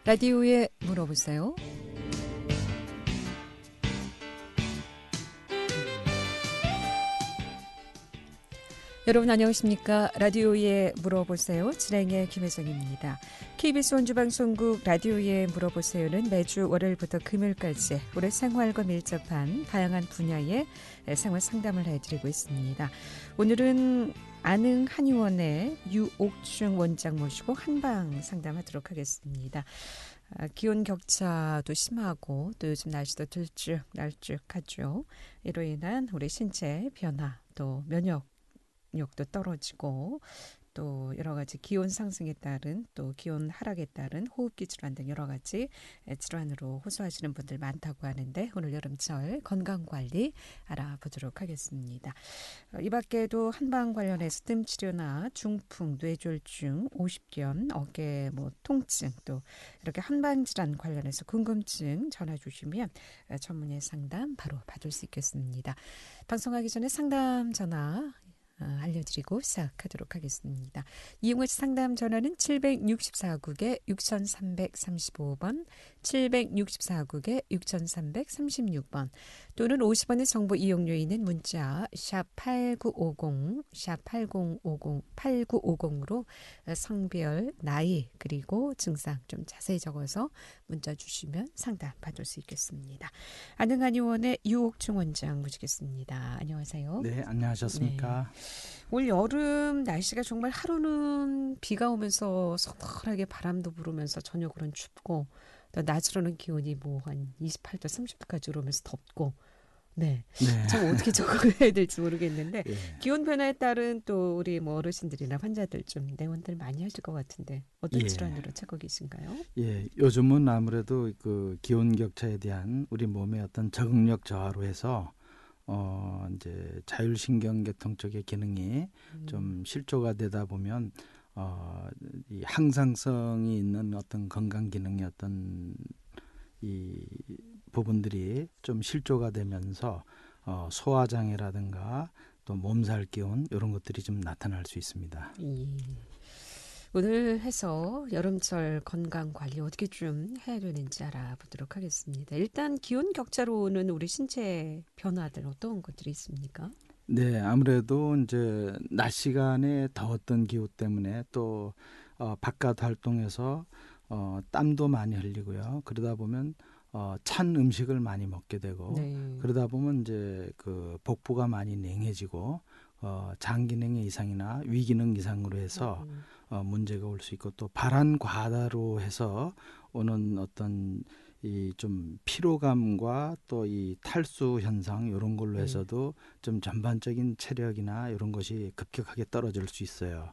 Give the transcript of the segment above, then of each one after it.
라디오에 물어보세요. 여러분 안녕하십니까? 라디오에 물어보세요. 진행의 김혜정입니다. KBS 원주방송국 라디오에 물어보세요는 매주 월요일부터 금요일까지 우리 생활과 밀접한 다양한 분야의 생활 상담을 해드리고 있습니다. 오늘은 안흥 한의원의 유옥중 원장 모시고 한방 상담하도록 하겠습니다. 기온 격차도 심하고 또 요즘 날씨도 들쭉날쭉하죠. 이로 인한 우리 신체 변화 또 면역력도 떨어지고 또 여러 가지 기온 상승에 따른 또 기온 하락에 따른 호흡기 질환 등 여러 가지 질환으로 호소하시는 분들 많다고 하는데 오늘 여름철 건강관리 알아보도록 하겠습니다. 이 밖에도 한방 관련해서 뜸 치료나 중풍, 뇌졸중, 오십견, 어깨 통증 또 이렇게 한방 질환 관련해서 궁금증 전화 주시면 전문의 상담 바로 받을 수 있겠습니다. 방송하기 전에 상담 전화 알려드리고 시작하도록 하겠습니다. 이용의 상담 전화는 764국에 6335번, 764국에 6336번 또는 50원의 정보 이용료이는 문자 샵 8950, 샵 8950으로 성별, 나이 그리고 증상 좀 자세히 적어서 문자 주시면 상담 받을 수 있겠습니다. 안흥한의원의 유옥중 원장 모시겠습니다. 안녕하세요. 네, 안녕하셨습니까? 네. 올 여름 날씨가 정말 하루는 비가 오면서 서늘하게 바람도 불으면서 저녁으로는 춥고 또 낮으로는 기온이 한 28도, 30도까지 오르면서 덥고 네. 참 어떻게 적응해야 될지 모르겠는데 예. 기온 변화에 따른 또 우리 어르신들이나 환자들 좀 내원들 많이 하실 것 같은데 어떤 질환으로 찾고 계신가요? 예, 요즘은 아무래도 그 기온 격차에 대한 우리 몸의 어떤 적응력 저하로 해서 이제 자율신경계통 쪽의 기능이 좀 실조가 되다 보면 이 항상성이 있는 어떤 건강 기능의 어떤 이 부분들이 좀 실조가 되면서 소화장애라든가 또 몸살 기운 이런 것들이 좀 나타날 수 있습니다. 오늘 해서 여름철 건강 관리 어떻게 좀 해야 되는지 알아보도록 하겠습니다. 일단 기온 격차로 오는 우리 신체 변화들 어떤 것들이 있습니까? 네, 아무래도 이제 낮 시간에 더웠던 기후 때문에 또 바깥 활동에서 땀도 많이 흘리고요. 그러다 보면 찬 음식을 많이 먹게 되고 네. 그러다 보면 이제 그 복부가 많이 냉해지고 장 기능의 이상이나 위 기능 이상으로 해서 문제가 올 수 있고 또 발한 과다로 해서 오는 어떤 이 좀 피로감과 또 이 탈수 현상 이런 걸로 해서도 좀 전반적인 체력이나 이런 것이 급격하게 떨어질 수 있어요.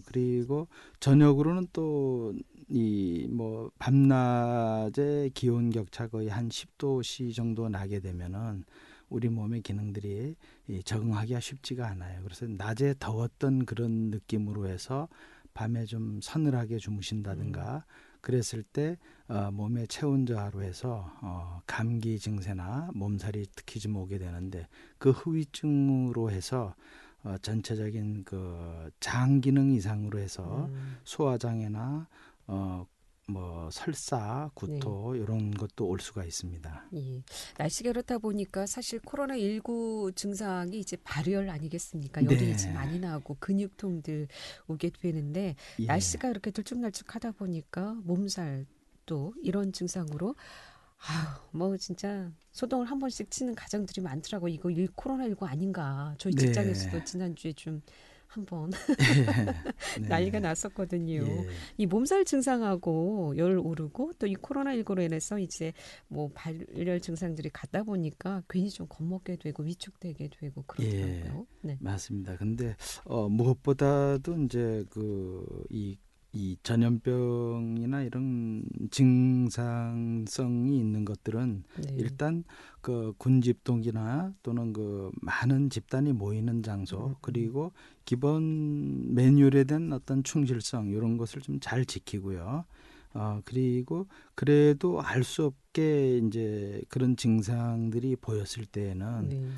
그리고 저녁으로는 또 이 밤낮의 기온 격차 거의 한 10도씨 정도 나게 되면은 우리 몸의 기능들이 적응하기가 쉽지가 않아요. 그래서 낮에 더웠던 그런 느낌으로 해서 밤에 좀 서늘하게 주무신다든가 그랬을 때 몸의 체온 저하로 해서 감기 증세나 몸살이 특히 좀 오게 되는데 그 후유증으로 해서 전체적인 그 장 기능 이상으로 해서 소화장애나 설사, 구토 이런 것도 올 수가 있습니다. 예. 날씨가 그렇다 보니까 사실 코로나19 증상이 이제 발열 아니겠습니까? 열이 네. 이제 많이 나고 근육통들 오게 되는데 예. 날씨가 이렇게 들쭉날쭉하다 보니까 몸살 또 이런 증상으로 진짜 소동을 한 번씩 치는 가정들이 많더라고. 이거 코로나19 아닌가. 저희 네. 직장에서도 지난주에 좀 한번 네. 난리가 났었거든요. 예. 이 몸살 증상하고 열 오르고 또 이 코로나19로 인해서 이제 발열 증상들이 같다 보니까 괜히 좀 겁먹게 되고 위축되게 되고 그러더라고요. 네. 맞습니다. 근데 무엇보다도 이제 이 전염병이나 이런 증상성이 있는 것들은 일단 그 군집동이나 또는 그 많은 집단이 모이는 장소 그리고 기본 매뉴얼에 대한 어떤 충실성 이런 것을 좀 잘 지키고요. 그리고 그래도 알 수 없게 이제 그런 증상들이 보였을 때에는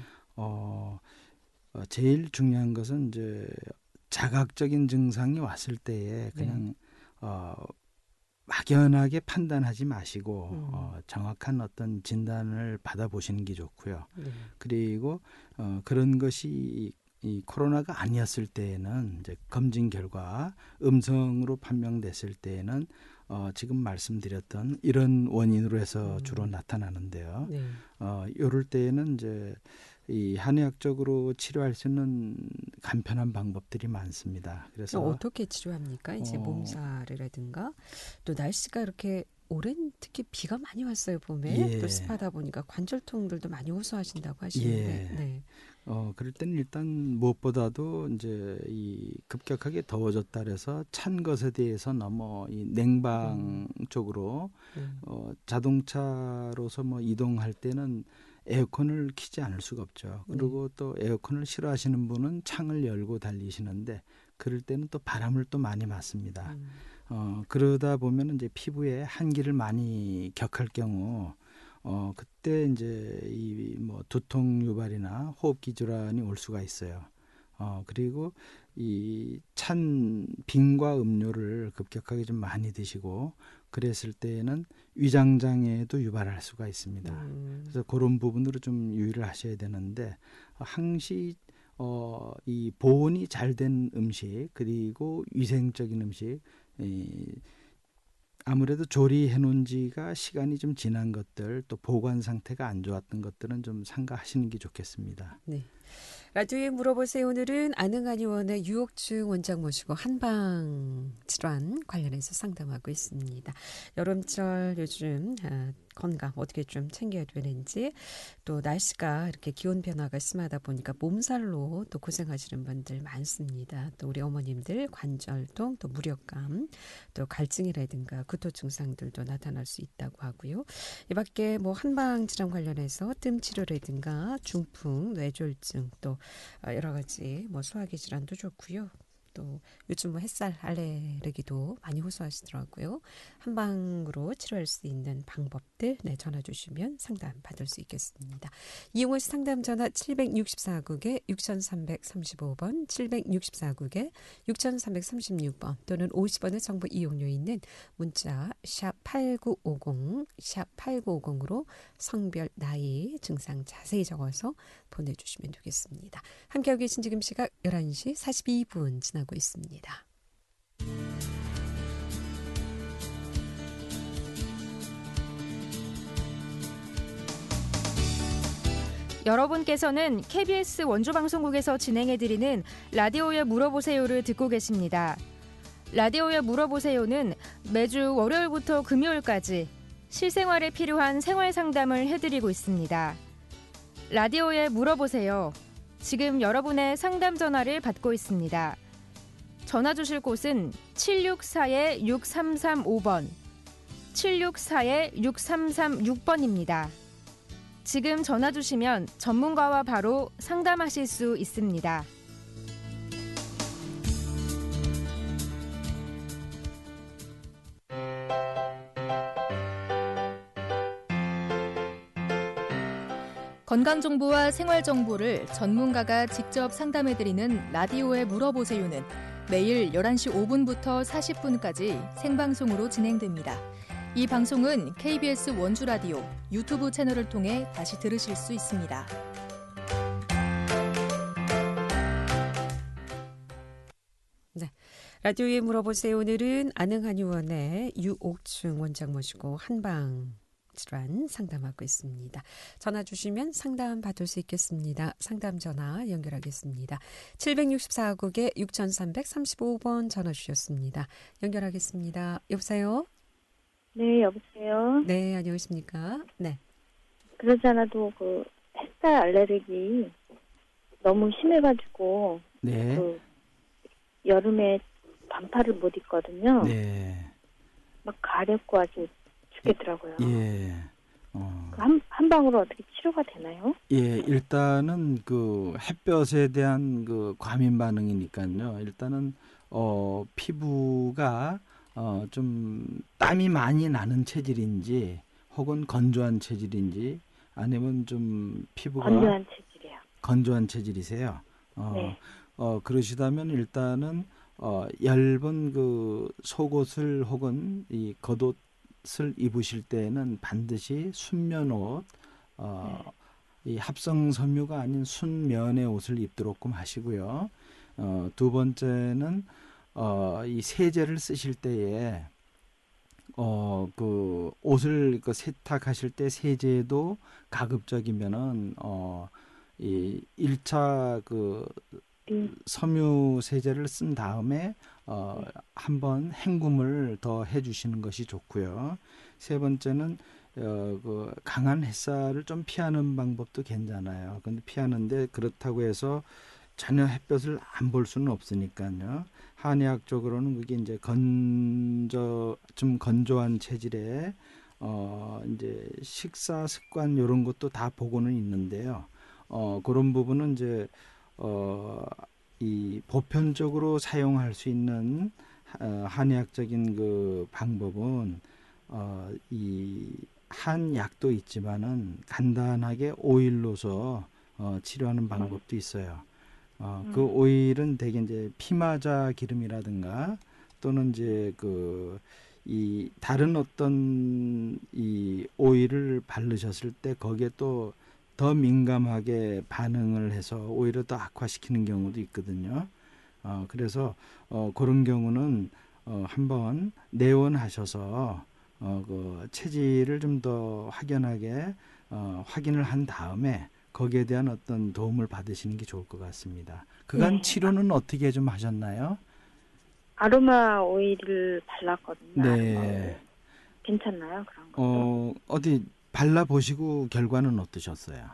제일 중요한 것은 이제 자각적인 증상이 왔을 때에 그냥 막연하게 판단하지 마시고 정확한 어떤 진단을 받아보시는 게 좋고요. 네. 그리고 그런 것이 이 코로나가 아니었을 때에는 이제 검진 결과 음성으로 판명됐을 때에는 지금 말씀드렸던 이런 원인으로 해서 주로 나타나는데요. 네. 이럴 때에는 이제 이 한의학적으로 치료할 수 있는 간편한 방법들이 많습니다. 그래서 어떻게 치료합니까? 이제 몸살이라든가 또 날씨가 이렇게 올해는 특히 비가 많이 왔어요, 봄에. 예. 또 습하다 보니까 관절통들도 많이 호소하신다고 하시는데. 예. 네. 그럴 때는 일단 무엇보다도 이제 이 급격하게 더워졌다 그래서 찬 것에 대해서 너무 이 냉방 쪽으로 자동차로서 뭐 이동할 때는 에어컨을 켜지 않을 수가 없죠. 그리고 또 에어컨을 싫어하시는 분은 창을 열고 달리시는데 그럴 때는 또 바람을 또 많이 맞습니다. 그러다 보면 이제 피부에 한기를 많이 격할 경우 그때 이제 이 뭐 두통 유발이나 호흡기 질환이 올 수가 있어요. 그리고 이 찬 빙과 음료를 급격하게 좀 많이 드시고 그랬을 때에는 위장 장애도 유발할 수가 있습니다. 그래서 그런 부분으로 좀 유의를 하셔야 되는데 항시 이 보온이 잘 된 음식 그리고 위생적인 음식 아무래도 조리해 놓은 지가 시간이 좀 지난 것들 또 보관 상태가 안 좋았던 것들은 좀 삼가하시는 게 좋겠습니다. 네. 라디오에 물어보세요. 오늘은 안흥한의원의 유혹증 원장 모시고 한방 질환 관련해서 상담하고 있습니다. 여름철 요즘 건강 어떻게 좀 챙겨야 되는지 또 날씨가 이렇게 기온 변화가 심하다 보니까 몸살로 또 고생하시는 분들 많습니다. 또 우리 어머님들 관절통 또 무력감 또 갈증이라든가 구토 증상들도 나타날 수 있다고 하고요. 이 밖에 뭐 한방 질환 관련해서 뜸 치료라든가 중풍, 뇌졸중 또 여러 가지 뭐 소화기 질환도 좋고요. 또 요즘 뭐 햇살 알레르기도 많이 호소하시더라고요. 한방으로 치료할 수 있는 방법들 전화 주시면 상담 받을 수 있겠습니다. 이용호 씨 상담 전화 764국에 6335번 764국에 6336번 또는 50원의 정보 이용료 있는 문자 샵 8950 샵 8950으로 성별, 나이, 증상 자세히 적어서 보내주시면 되겠습니다. 함께하고 계신 지금 시각 11시 42분 지나고 있습니다. 여러분께서는 KBS 원주방송국에서 진행해드리는 라디오에 물어보세요를 듣고 계십니다. 라디오에 물어보세요는 매주 월요일부터 금요일까지 실생활에 필요한 생활 상담을 해드리고 있습니다. 라디오에 물어보세요. 지금 여러분의 상담 전화를 받고 있습니다. 전화 주실 곳은 764-6335번, 764-6336번입니다. 지금 전화 주시면 전문가와 바로 상담하실 수 있습니다. 건강정보와 생활정보를 전문가가 직접 상담해드리는 라디오에 물어보세요는 매일 11시 5분부터 40분까지 생방송으로 진행됩니다. 이 방송은 KBS 원주라디오 유튜브 채널을 통해 다시 들으실 수 있습니다. 네, 라디오에 물어보세요. 오늘은 안흥한의원의 유옥충 원장 모시고 한방 질환 상담하고 있습니다. 전화 주시면 상담 받을 수 있겠습니다. 상담 전화 연결하겠습니다. 764국에 6335번 전화 주셨습니다. 연결하겠습니다. 여보세요? 네, 여보세요? 네, 안녕하십니까? 네. 그러지 않아도 그 햇살 알레르기 너무 심해가지고 네. 그 여름에 반팔을 못 입거든요. 네. 막 가렵고 아주 죽겠더라고요. 예. 한 방으로 어떻게 치료가 되나요? 예, 일단은 그 햇볕에 대한 그 과민 반응이니까요. 일단은 피부가 좀 땀이 많이 나는 체질인지 혹은 건조한 체질인지 아니면 좀 피부가 건조한 체질이에요. 건조한 체질이세요. 네. 그러시다면 일단은 얇은 그 속옷을 혹은 이 겉옷을 입으실 때에는 반드시 순면옷, 이 합성 섬유가 아닌 순면의 옷을 입도록끔 하시고요. 두 번째는 이 세제를 쓰실 때에 그 옷을 그 세탁하실 때 세제도 가급적이면은 이 1차 그 섬유 세제를 쓴 다음에 한번 헹굼을 더 해주시는 것이 좋고요. 세 번째는 그 강한 햇살을 좀 피하는 방법도 괜찮아요. 근데 피하는데 그렇다고 해서 전혀 햇볕을 안 볼 수는 없으니까요. 한의학적으로는 그게 이제 좀 건조한 체질에 이제 식사 습관 이런 것도 다 보고는 있는데요. 그런 부분은 이제 이 보편적으로 사용할 수 있는 한의학적인 그 방법은 이 한약도 있지만은 간단하게 오일로서 치료하는 방법도 있어요. 그 오일은 대개 이제 피마자 기름이라든가 또는 이제 이 다른 어떤 이 오일을 바르셨을 때 거기에 또 더 민감하게 반응을 해서 오히려 더 악화시키는 경우도 있거든요. 그래서 그런 경우는 한번 내원하셔서 그 체질을 좀 더 확연하게 확인을 한 다음에 거기에 대한 어떤 도움을 받으시는 게 좋을 것 같습니다. 그간 치료는 어떻게 좀 하셨나요? 아로마 오일을 발랐거든요. 아로마 오일. 네. 괜찮나요? 그런 것도? 어디 발라보시고 결과는 어떠셨어요?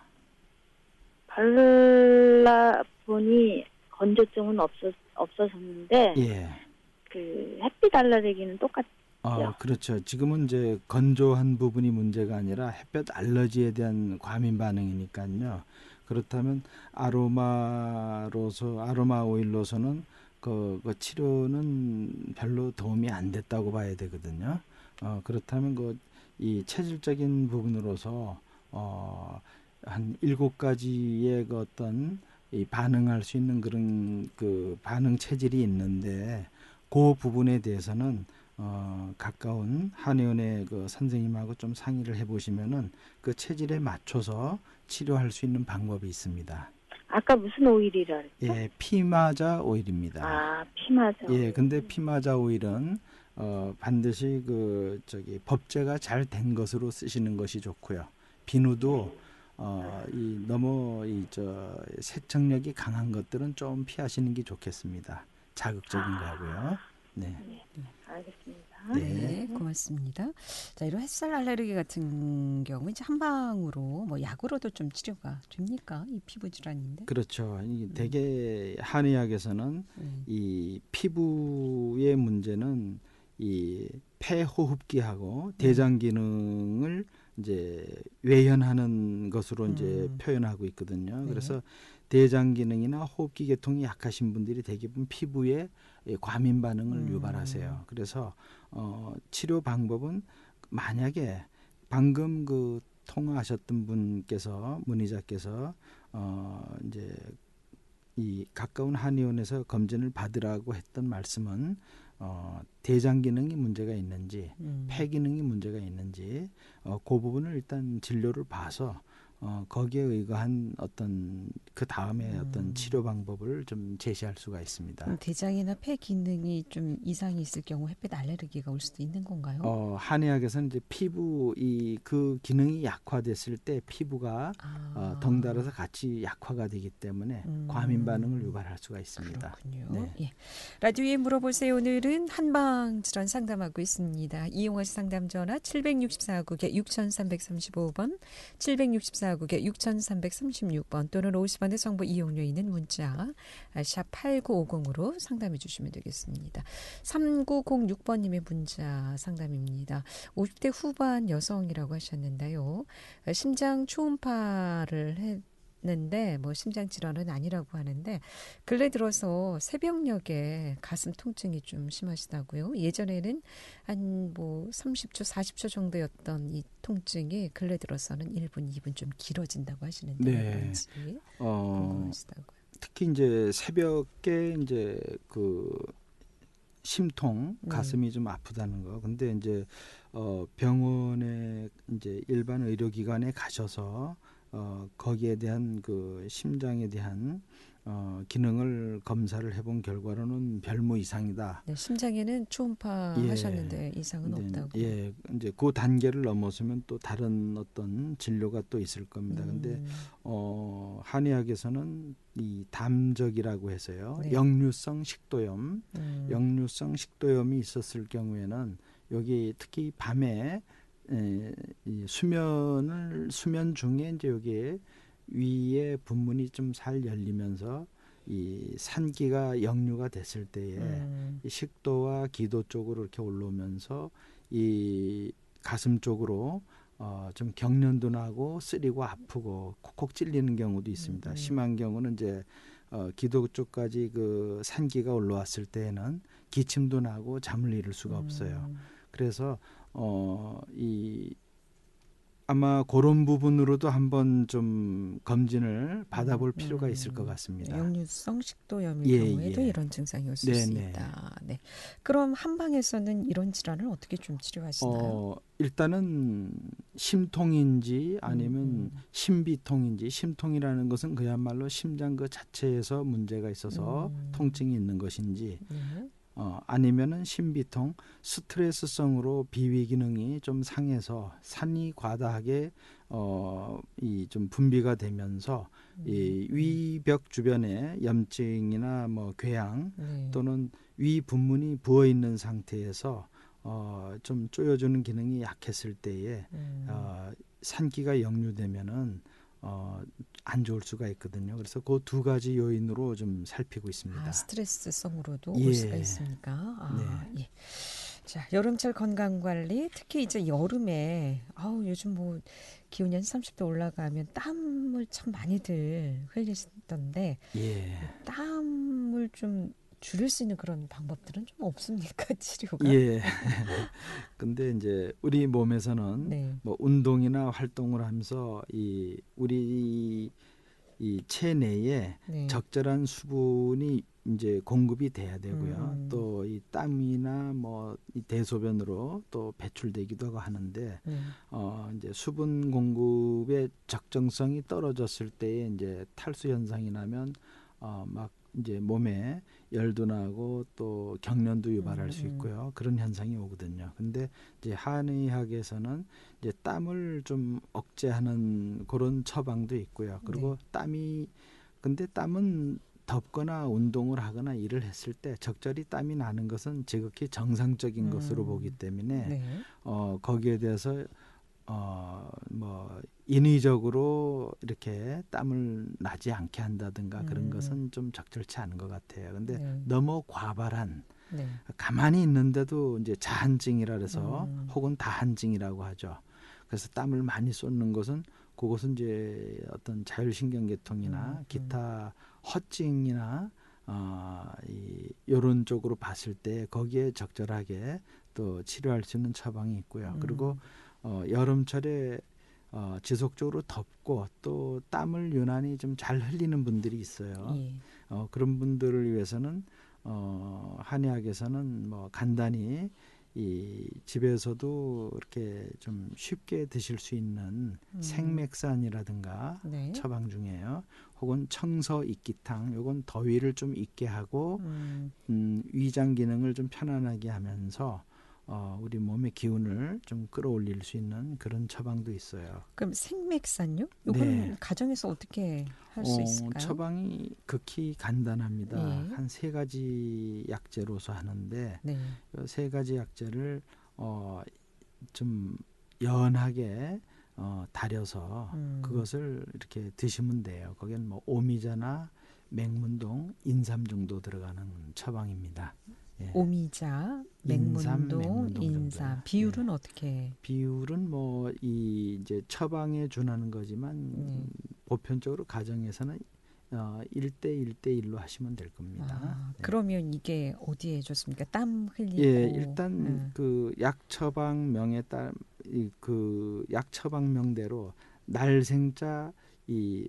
발라보니 건조증은 없어졌는데 예. 그 햇빛 알레르기는 똑같죠. 그렇죠. 지금은 이제 건조한 부분이 문제가 아니라 햇볕 알러지에 대한 과민 반응이니까요. 그렇다면 아로마 오일로서는 그 치료는 별로 도움이 안 됐다고 봐야 되거든요. 그렇다면 이 체질적인 부분으로서 한 7가지의 그 어떤 이 반응할 수 있는 그런 그 반응 체질이 있는데 그 부분에 대해서는 가까운 한의원의 그 선생님하고 좀 상의를 해보시면은 그 체질에 맞춰서 치료할 수 있는 방법이 있습니다. 아까 무슨 오일이라 그랬죠? 예, 피마자 오일입니다. 피마자 오일. 예, 근데 피마자 오일은 반드시 법제가 잘 된 것으로 쓰시는 것이 좋고요. 비누도 너무 세척력이 강한 것들은 좀 피하시는 게 좋겠습니다. 자극적인 거고요. 네. 알겠습니다. 네, 고맙습니다. 자, 이런 햇살 알레르기 같은 경우 이제 한방으로 약으로도 좀 치료가 됩니까? 이 피부 질환인데. 그렇죠. 대개 한의학에서는 이 피부의 문제는 이 폐호흡기하고 대장 기능을 이제 외현하는 것으로 이제 표현하고 있거든요. 네. 그래서 대장 기능이나 호흡기 계통이 약하신 분들이 대부분 피부에 과민 반응을 유발하세요. 그래서 치료 방법은 만약에 방금 통화하셨던 분께서 문의자께서 이제 이 가까운 한의원에서 검진을 받으라고 했던 말씀은 대장 기능이 문제가 있는지 폐 기능이 문제가 있는지 그 부분을 일단 진료를 봐서 거기에 의거한 어떤 그 다음에 어떤 치료 방법을 좀 제시할 수가 있습니다. 대장이나 폐 기능이 좀 이상이 있을 경우 햇빛 알레르기가 올 수도 있는 건가요? 한의학에서는 이제 피부 그 기능이 약화됐을 때 피부가 덩달아서 같이 약화가 되기 때문에 과민 반응을 유발할 수가 있습니다. 그렇군요. 네. 예. 라디오에 물어보세요. 오늘은 한방 질환 상담하고 있습니다. 이용하시 상담 전화 764국에 6335번, 764국에 6336번 또는 50원의 정보 이용료 있는 문자 샵 8950으로 상담해 주시면 되겠습니다. 3906번님의 문자 상담입니다. 50대 후반 여성이라고 하셨는데요. 심장 초음파를 했는데 심장 질환은 아니라고 하는데 근래 들어서 새벽녘에 가슴 통증이 좀 심하시다고요. 예전에는 한 30초, 40초 정도였던 이 통증이 근래 들어서는 1분, 2분 좀 길어진다고 하시는데 네. 그런지 궁금하시다고요. 특히 이제 새벽에 이제 심통, 가슴이 좀 아프다는 거. 근데 이제 병원에 이제 일반 의료기관에 가셔서 거기에 대한 그 심장에 대한 기능을 검사를 해본 결과로는 별무 이상이다. 네, 심장에는 초음파 예. 하셨는데 이상은 네, 없다고. 예, 이제 그 단계를 넘어서면 또 다른 어떤 진료가 또 있을 겁니다. 근데 한의학에서는 이 담적이라고 해서요, 네. 역류성 식도염, 역류성 식도염이 있었을 경우에는 여기 특히 밤에 이 수면 중에 이제 여기에 위에 분문이 좀 살 열리면서 이 산기가 역류가 됐을 때에 이 식도와 기도 쪽으로 이렇게 올라오면서 이 가슴 쪽으로 좀 경련도 나고 쓰리고 아프고 콕콕 찔리는 경우도 있습니다. 심한 경우는 이제 기도 쪽까지 그 산기가 올라왔을 때에는 기침도 나고 잠을 이룰 수가 없어요. 그래서 이 아마 그런 부분으로도 한번 좀 검진을 받아볼 필요가 있을 것 같습니다. 역류성 식도염의 예, 경우에도 예. 이런 증상이 올 수 있다. 네. 그럼 한방에서는 이런 질환을 어떻게 좀 치료하시나요? 일단은 심통인지 아니면 심비통인지, 심통이라는 것은 그야말로 심장 그 자체에서 문제가 있어서 통증이 있는 것인지, 네. 아니면은 심비통, 스트레스성으로 비위 기능이 좀 상해서 산이 과다하게 이 좀 분비가 되면서 이 위벽 주변에 염증이나 뭐 궤양 네. 또는 위 분문이 부어 있는 상태에서 좀 쪼여주는 기능이 약했을 때에 산기가 역류되면은 안 좋을 수가 있거든요. 그래서 그 두 가지 요인으로 좀 살피고 있습니다. 스트레스성으로도 예. 올 수가 있습니까? 네. 예. 자, 여름철 건강 관리, 특히 이제 여름에 요즘 뭐 기온이 한 30도 올라가면 땀을 참 많이들 흘리시던데 예. 땀을 좀 줄일 수 있는 그런 방법들은 좀 없습니까? 치료가? 예. 근데 이제 우리 몸에서는 네. 뭐 운동이나 활동을 하면서 우리 이 체내에 네. 적절한 수분이 이제 공급이 돼야 되고요. 또 이 땀이나 뭐 이 대소변으로 또 배출되기도 하는데 네. 이제 수분 공급의 적정성이 떨어졌을 때에 이제 탈수 현상이 나면 막 이제 몸에 열도 나고 또 경련도 유발할 수 있고요. 그런 현상이 오거든요. 근데 이제 한의학에서는 이제 땀을 좀 억제하는 그런 처방도 있고요. 그리고 근데 땀은 덥거나 운동을 하거나 일을 했을 때 적절히 땀이 나는 것은 지극히 정상적인 것으로 보기 때문에 네. 거기에 대해서 뭐 인위적으로 이렇게 땀을 나지 않게 한다든가 그런 것은 좀 적절치 않은 것 같아요. 근데 네. 너무 과발한 네. 가만히 있는데도 이제 자한증이라 그래서 혹은 다한증이라고 하죠. 그래서 땀을 많이 쏟는 것은 그것은 이제 어떤 자율신경계통이나 기타 허증이나 이런 쪽으로 봤을 때 거기에 적절하게 또 치료할 수 있는 처방이 있고요. 그리고 여름철에 지속적으로 덥고 또 땀을 유난히 좀 잘 흘리는 분들이 있어요. 예. 그런 분들을 위해서는 한의학에서는 뭐 간단히 이 집에서도 이렇게 좀 쉽게 드실 수 있는 생맥산이라든가 네. 처방 중에요. 혹은 청서 익기탕, 요건 더위를 좀 잊게 하고 위장 기능을 좀 편안하게 하면서 우리 몸의 기운을 좀 끌어올릴 수 있는 그런 처방도 있어요. 그럼 생맥산요? 이건 네. 가정에서 어떻게 할 수 있을까요? 처방이 극히 간단합니다. 예. 한 3가지 약재로서 하는데 네. 이 3가지 약재를 좀 연하게 달여서 그것을 이렇게 드시면 돼요. 거기는 뭐 오미자나 맹문동, 인삼 정도 들어가는 처방입니다. 예. 오미자, 인삼, 맹문동, 맹문동 인삼. 정도요. 비율은 어떻게? 비율은 뭐 이제 처방에 준하는 거지만 보편적으로 가정에서는 1대1대1로 하시면 될 겁니다. 네. 그러면 이게 어디에 좋습니까? 땀 흘리고. 예, 일단 그 약처방명에 따라 그 약처방명대로 날생자 이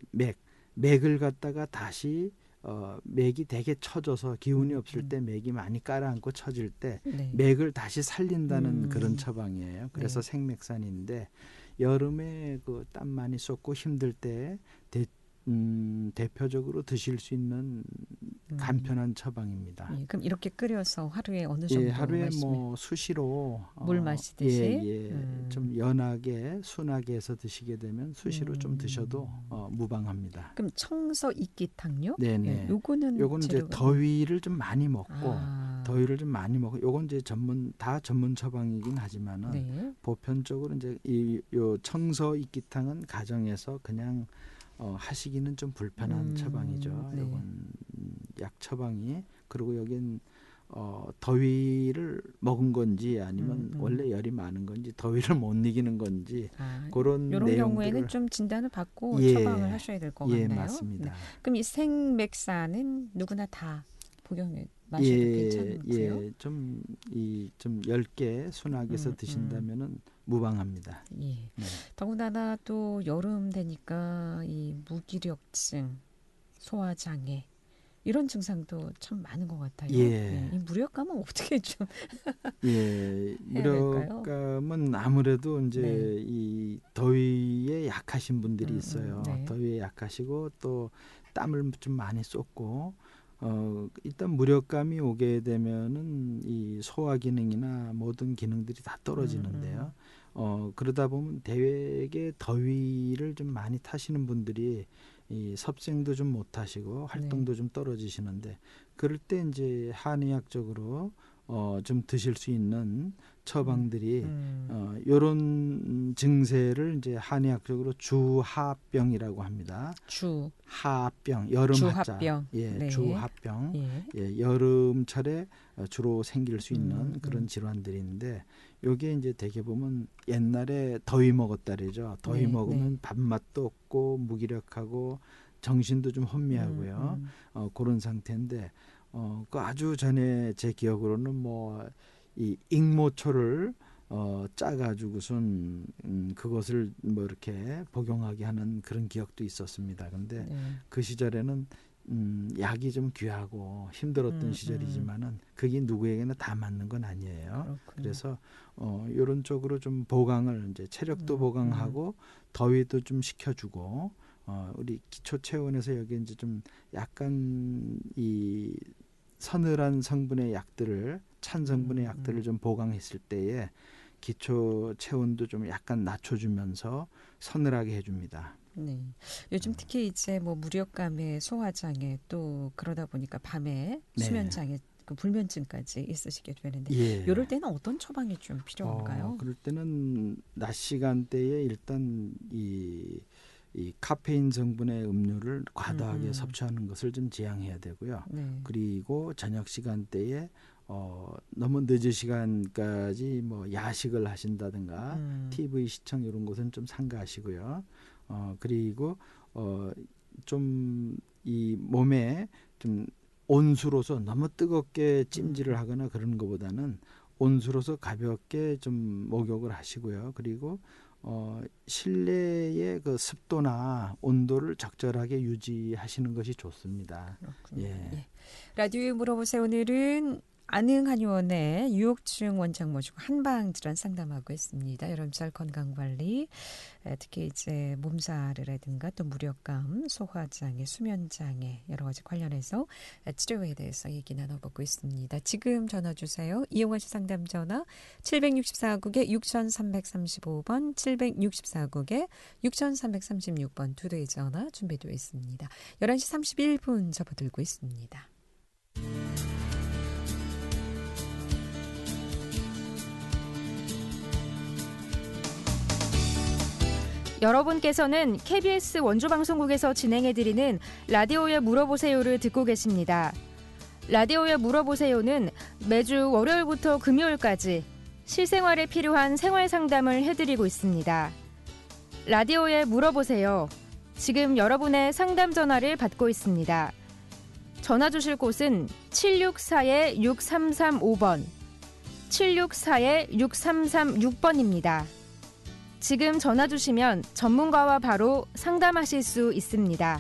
맥을 갖다가 다시 맥이 되게 처져서 기운이 없을 때 맥이 많이 깔아앉고 처질 때 네. 맥을 다시 살린다는 그런 처방이에요. 그래서 네. 생맥산인데 여름에 그 땀 많이 쏟고 힘들 때 대표적으로 드실 수 있는 간편한 처방입니다. 예, 그럼 이렇게 끓여서 하루에 어느 정도 하루에 마시면? 뭐 수시로 물 마시듯이? 좀 연하게 순하게 해서 드시게 되면 수시로 좀 드셔도 무방합니다. 그럼 청서 이끼탕요? 네네. 예, 요거는 이제 더위를 좀 많이 먹고 요건 이제 다 전문 처방이긴 하지만은 네. 보편적으로 이제 요 청서 이끼탕은 가정에서 그냥 하시기는 좀 불편한 처방이죠. 네. 요건 약 처방이. 그리고 여긴 더위를 먹은 건지 아니면 원래 열이 많은 건지 더위를 못 이기는 건지 그런 이런 내용들을 경우에는 좀 진단을 받고 처방을 하셔야 될 것 같네요. 맞습니다. 네. 그럼 이 생맥산은 누구나 다 복용해 마셔도 괜찮은지요? 좀 10개 순하게 해서 드신다면은 무방합니다. 예. 네. 더군다나 또 여름 되니까 이 무기력증, 소화장애 이런 증상도 참 많은 것 같아요. 예. 이 무력감은 어떻게 좀 무력감은 아무래도 이제 네. 이 더위에 약하신 분들이 있어요. 네. 더위에 약하시고 또 땀을 좀 많이 쏟고 일단 무력감이 오게 되면은 이 소화 기능이나 모든 기능들이 다 떨어지는데요. 그러다 보면 대개 더위를 좀 많이 타시는 분들이 이 섭생도 좀 못 하시고 활동도 좀 떨어지시는데 그럴 때 이제 한의학적으로 좀 드실 수 있는 처방들이 요런 증세를 이제 한의학적으로 주하병이라고 합니다. 주하병, 여름 하자. 네. 주하병. 여름철에 주로 생길 수 있는 그런 질환들인데 요게 이제 되게 보면 옛날에 더위 먹었다 그러죠. 더위 먹으면 밥맛도 없고 무기력하고 정신도 좀 혼미하고요. 그런 상태인데 그 아주 전에 제 기억으로는 뭐 이 익모초를 짜가지고선 그것을 뭐 이렇게 복용하게 하는 그런 기억도 있었습니다. 근데 그 시절에는 약이 좀 귀하고 힘들었던 시절이지만은 그게 누구에게나 다 맞는 건 아니에요. 그렇군요. 그래서 이런 쪽으로 좀 보강을 이제 체력도 보강하고 더위도 좀 식혀주고 우리 기초 체온에서 여기 이제 좀 약간 이 서늘한 성분의 약들을 찬 성분의 약들을 좀 보강했을 때에 기초 체온도 좀 약간 낮춰주면서 서늘하게 해줍니다. 네. 요즘 특히 이제 뭐 무력감에 소화장애 또 그러다 보니까 밤에 수면장애 그 불면증까지 있으시게 되는데 이럴 때는 어떤 처방이 좀 필요한가요? 그럴 때는 낮 시간대에 일단 이 카페인 성분의 음료를 과다하게 섭취하는 것을 좀 지양해야 되고요. 그리고 저녁 시간대에 너무 늦은 시간까지 뭐 야식을 하신다든가 TV 시청 이런 것은 좀 삼가하시고요. 그리고 좀 이 몸에 좀 온수로서 너무 뜨겁게 찜질을 하거나 그런 것보다는 온수로서 가볍게 좀 목욕을 하시고요. 그리고 실내의 그 습도나 온도를 적절하게 유지하시는 것이 좋습니다. 그렇군요. 라디오에 물어보세요. 오늘은 안흥한의원의 유혹증 원장 모시고 한방 질환 상담하고 있습니다. 여름철 건강관리, 특히 이제 몸살이라든가 또 무력감, 소화장애, 수면장애 여러 가지 관련해서 치료에 대해서 얘기 나눠보고 있습니다. 지금 전화 주세요. 이용하실 상담 전화 764국에 6335번, 764국에 6336번 두 대의 전화 준비되어 있습니다. 11시 31분 접어들고 있습니다. 여러분께서는 KBS 원주방송국에서 진행해드리는 라디오에 물어보세요를 듣고 계십니다. 라디오에 물어보세요는 매주 월요일부터 금요일까지 실생활에 필요한 생활 상담을 해드리고 있습니다. 라디오에 물어보세요. 지금 여러분의 상담 전화를 받고 있습니다. 전화 주실 곳은 764-6335번, 764-6336번입니다. 지금 전화 주시면 전문가와 바로 상담하실 수 있습니다.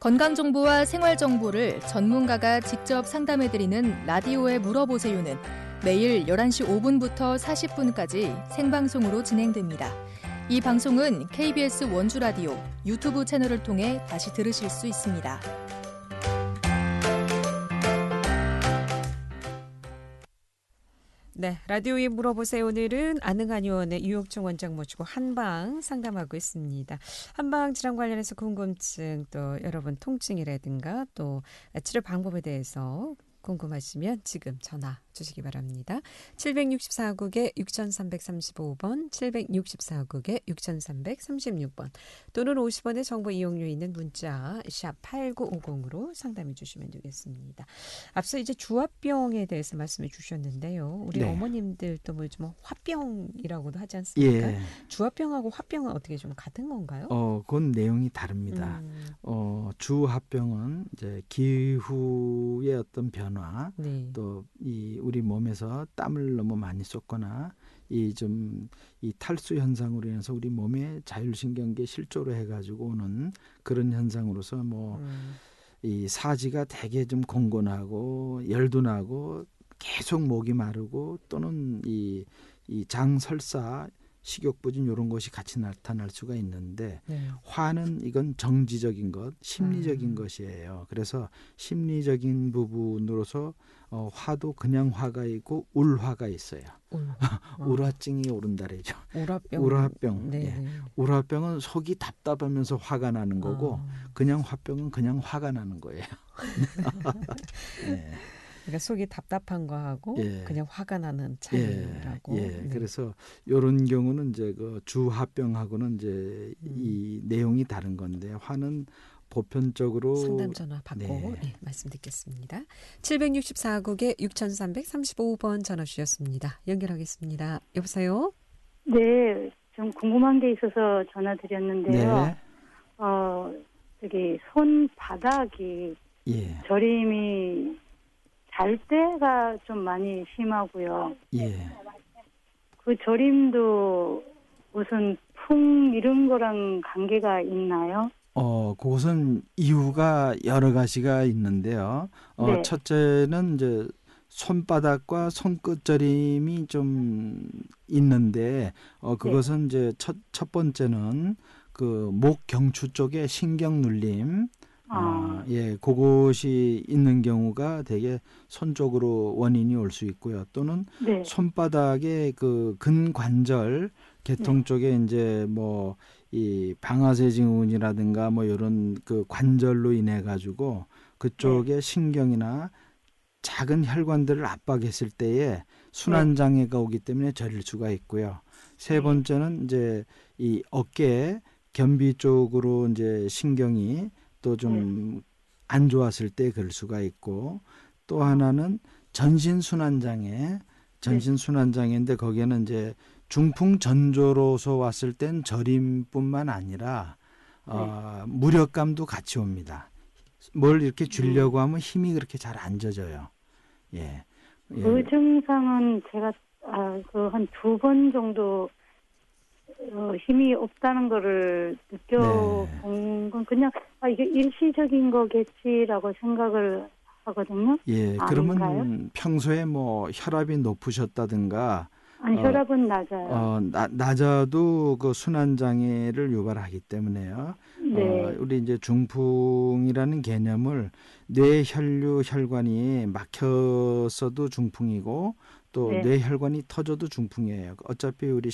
건강 정보와 생활 정보를 전문가가 직접 상담해드리는 라디오에 물어보세요는 매일 11시 5분부터 40분까지 생방송으로 진행됩니다. 이 방송은 KBS 원주 라디오 유튜브 채널을 통해 다시 들으실 수 있습니다. 네, 라디오에 물어보세요. 오늘은 안흥한의원의 유혁중 원장 모시고 한방 상담하고 있습니다. 한방 질환 관련해서 궁금증, 또 여러분 통증이라든가 또 치료 방법에 대해서 궁금하시면 지금 전화 주시기 바랍니다. 764국에 6335번, 764국에 6336번 또는 50원의 정보 이용료 있는 문자 샵 8950으로 상담해 주시면 되겠습니다. 앞서 이제 주화병에 대해서 말씀해 주셨는데요. 우리 네. 어머님들도 뭐 좀 화병이라고도 하지 않습니까? 예. 주화병하고 화병은 어떻게 좀 같은 건가요? 그건 내용이 다릅니다. 주화병은 이제 기후의 어떤 변화, 네. 또 이 우리 몸에서 땀을 너무 많이 쏟거나 이 탈수 현상으로 인해서 우리 몸에 자율신경계 실조로 해가지고 오는 그런 현상으로서 이 사지가 되게 좀 공곤하고 열도 나고 계속 목이 마르고 또는 이 장 설사, 식욕부진 이런 것이 같이 나타날 수가 있는데 네. 화는 이건 정지적인 것, 심리적인 것이에요. 그래서 심리적인 부분으로서 화도 그냥 화가 있고 울화가 있어요. 울화증이 오른다 그러죠. 울화병. 네. 예. 울화병은 속이 답답하면서 화가 나는 거고 그냥 화병은 그냥 화가 나는 거예요. 예. 그러니까 속이 답답한 거하고 예. 그냥 화가 나는 차이라고. 예. 네. 그래서 이런 경우는 이제 그 주화병하고는 이제 이 내용이 다른 건데 화는 보편적으로 상담 전화 받고 네, 말씀 듣겠습니다. 764국에 6335번 전화 주셨습니다. 연결하겠습니다. 여보세요? 네, 좀 궁금한 게 있어서 전화드렸는데요. 네. 저기 손바닥이 예. 저림이 잘 때가 좀 많이 심하고요. 예. 그 저림도 무슨 풍 이런 거랑 관계가 있나요? 그것은 이유가 여러 가지가 있는데요. 네. 첫째는 이제 손바닥과 손끝 저림이 좀 있는데 그것은 이제 첫 번째는 그 목 경추 쪽에 신경 눌림, 예, 그것이 있는 경우가 되게 손 쪽으로 원인이 올 수 있고요. 또는 네. 손바닥의 그 근관절 계통 쪽에 이제 이 방아쇠 증후군이라든가 이런 그 관절로 인해 가지고 그쪽에 신경이나 작은 혈관들을 압박했을 때에 순환 장애가 오기 때문에 저릴 수가 있고요. 세 번째는 이제 이 어깨 겸비 쪽으로 이제 신경이 또 좀 안 좋았을 때 그럴 수가 있고 또 하나는 전신 순환 장애인데 거기에는 이제 중풍 전조로서 왔을 땐 저림뿐만 아니라 무력감도 같이 옵니다. 뭘 이렇게 주려고 하면 힘이 그렇게 잘 안 져져요. 예. 그 증상은 제가 그 한 2번 정도 힘이 없다는 거를 느껴본 건 그냥 이게 일시적인 거겠지라고 생각을 하거든요. 예, 아닌가요? 그러면 평소에 혈압이 높으셨다든가 아니, 혈압은 낮아요. 낮아도 그 순환 장애를 유발하기 때문에요. 네. 우리 이제 중풍이라는 개념을 뇌혈류 혈관이 막혔어도 중풍이고 또 뇌혈관이 터져도 중풍이에요. 어차피 우리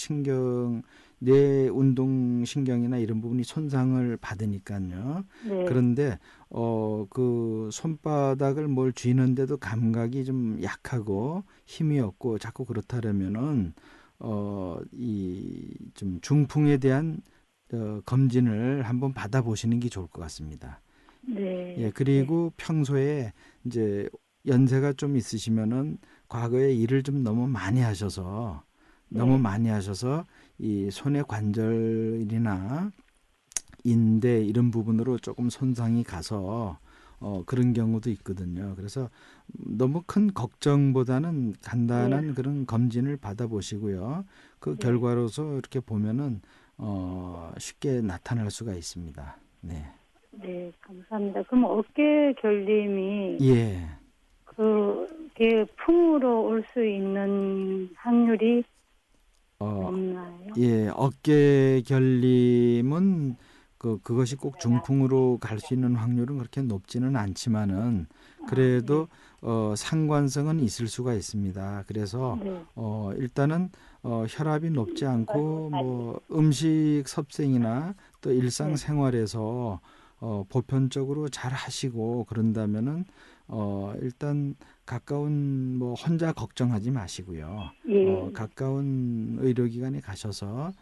뇌 운동 신경이나 이런 부분이 손상을 받으니까요. 네. 그런데 그 손바닥을 뭘 쥐는데도 감각이 좀 약하고 힘이 없고 자꾸 그렇다면은 이 좀 중풍에 대한 검진을 한번 받아보시는 게 좋을 것 같습니다. 네. 예, 그리고 평소에 이제 연세가 좀 있으시면은 과거에 일을 좀 너무 많이 하셔서 이 손의 관절이나 인대 이런 부분으로 조금 손상이 가서 그런 경우도 있거든요. 그래서 너무 큰 걱정보다는 간단한 그런 검진을 받아보시고요. 그 결과로서 이렇게 보면은 쉽게 나타날 수가 있습니다. 네. 네, 감사합니다. 그럼 어깨 결림이 예. 그게 풍으로 올 수 있는 확률이 없나요? 예, 어깨 결림은 그것이 꼭 중풍으로 갈 수 있는 확률은 그렇게 높지는 않지만은 그래도 상관성은 있을 수가 있습니다. 그래서 네. 일단은 혈압이 높지 않고 뭐 음식 섭생이나 또 일상생활에서 보편적으로 잘 하시고 그런다면은 일단 가까운 뭐 혼자 걱정하지 마시고요. 예. 가까운 의료기관에 가셔서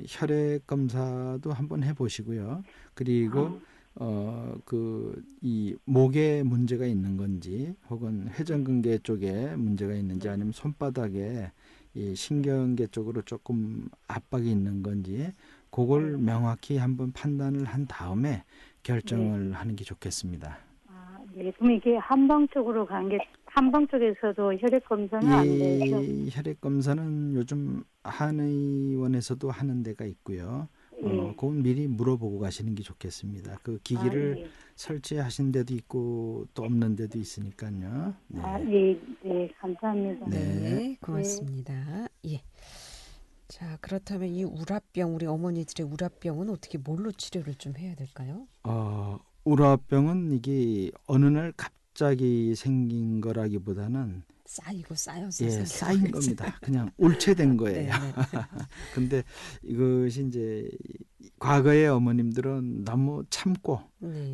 혈액 검사도 한번 해보시고요. 그리고 이 목에 문제가 있는 건지 혹은 회전근개 쪽에 문제가 있는지 아니면 손바닥에 이 신경계 쪽으로 조금 압박이 있는 건지 그걸 명확히 한번 판단을 한 다음에 결정을 하는 게 좋겠습니다. 네. 그럼 이게 한방 쪽으로 간 게 한방 쪽에서도 혈액 검사는 안 되죠? 혈액 검사는 요즘 한의원에서도 하는 데가 있고요. 그건 미리 물어보고 가시는 게 좋겠습니다. 그 기기를 설치하신 데도 있고 또 없는 데도 있으니까요. 네. 네, 감사합니다. 네, 고맙습니다. 예. 자, 그렇다면 이 우라병, 우리 어머니들의 우라병은 어떻게 뭘로 치료를 좀 해야 될까요? 우라병은 이게 어느 날 갑자기 생긴 거라기보다는 쌓이고 쌓여서 쌓인 겁니다. 그냥 울체된 거예요. 네. 근데 이것이 이제 과거의 어머님들은 너무 참고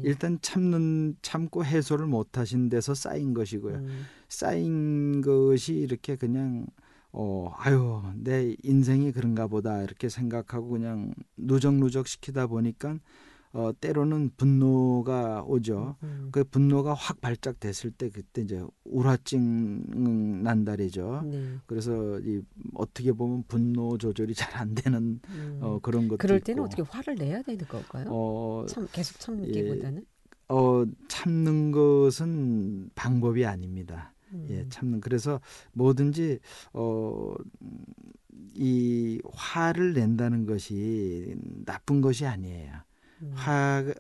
일단 참고 해소를 못 하신 데서 쌓인 것이고요. 쌓인 것이 이렇게 그냥 내 인생이 그런가 보다 이렇게 생각하고 그냥 누적누적 시키다 보니까 때로는 분노가 오죠. 그 분노가 확 발작됐을 때 그때 이제 우라증 난달이죠. 그래서 어떻게 보면 분노 조절이 잘 안 되는 그런 것도 그럴 때는 있고. 어떻게 화를 내야 되는 걸까요? 계속 참기보다는? 참는 것은 방법이 아닙니다. 그래서 뭐든지 이 화를 낸다는 것이 나쁜 것이 아니에요.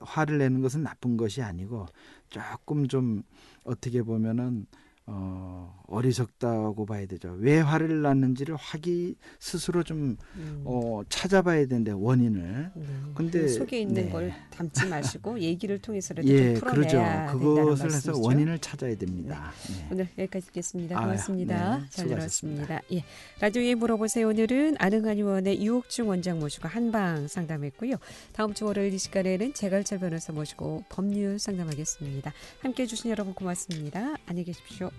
화를 내는 것은 나쁜 것이 아니고 조금 좀 어떻게 보면은 어리석다고 봐야 되죠. 왜 화를 났는지를 스스로 좀 찾아봐야 되는데 원인을. 근데 그 속에 있는 걸 담지 마시고 얘기를 통해서라도 좀 풀어내야 그렇죠. 된다는 그것을 말씀이죠. 해서 원인을 찾아야 됩니다. 네. 오늘 여기까지 듣겠습니다. 고맙습니다. 네, 잘 수고하셨습니다. 들었습니다. 라디오에 물어보세요. 오늘은 안흥한의원의 유옥중 원장 모시고 한방 상담했고요. 다음 주 월요일 이 시간에는 재갈철 변호사 모시고 법률 상담하겠습니다. 함께해 주신 여러분 고맙습니다. 안녕히 계십시오.